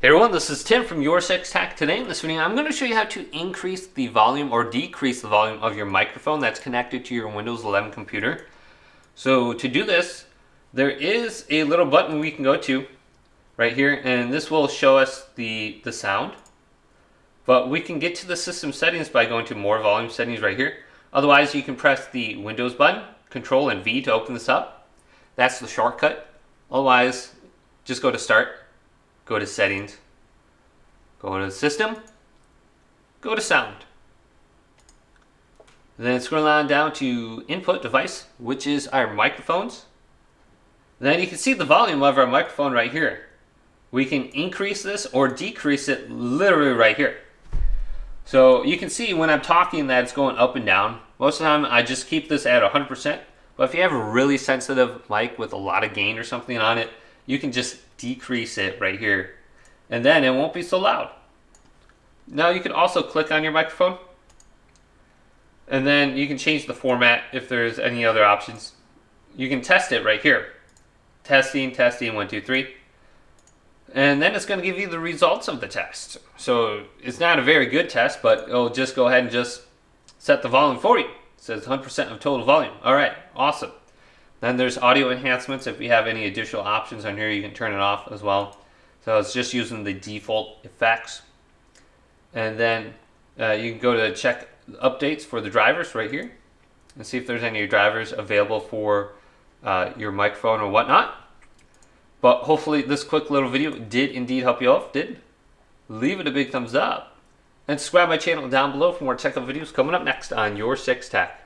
Hey everyone, this is Tim from Your Six Tech. Today in this video, I'm going to show you how to increase the volume or decrease the volume of your microphone that's connected to your Windows 11 computer. So to do this, there is a little button we can go to right here, and this will show us the sound. But we can get to the system settings by going to more volume settings right here. Otherwise, you can press the Windows button, Control and V to open this up. That's the shortcut. Otherwise, just go to Start. Go to Settings, go to System, go to Sound. Then scroll on down to Input Device, which is our microphones. Then you can see the volume of our microphone right here. We can increase this or decrease it literally right here. So you can see when I'm talking that it's going up and down. Most of the time I just keep this at 100%. But if you have a really sensitive mic with a lot of gain or something on it, you can just decrease it right here, and then it won't be so loud. Now you can also click on your microphone, and then you can change the format if there's any other options. You can test it right here. Testing, 1, 2, 3. And then it's going to give you the results of the test. So it's not a very good test, but it'll just go ahead and just set the volume for you. It says 100% of total volume. All right, awesome. Then there's audio enhancements. If you have any additional options on here, you can turn it off as well. So it's just using the default effects. And then you can go to check updates for the drivers right here and see if there's any drivers available for your microphone or whatnot. But hopefully this quick little video did indeed help you out. If it did, leave it a big thumbs up. And subscribe to my channel down below for more tech videos coming up next on Your Six Tech.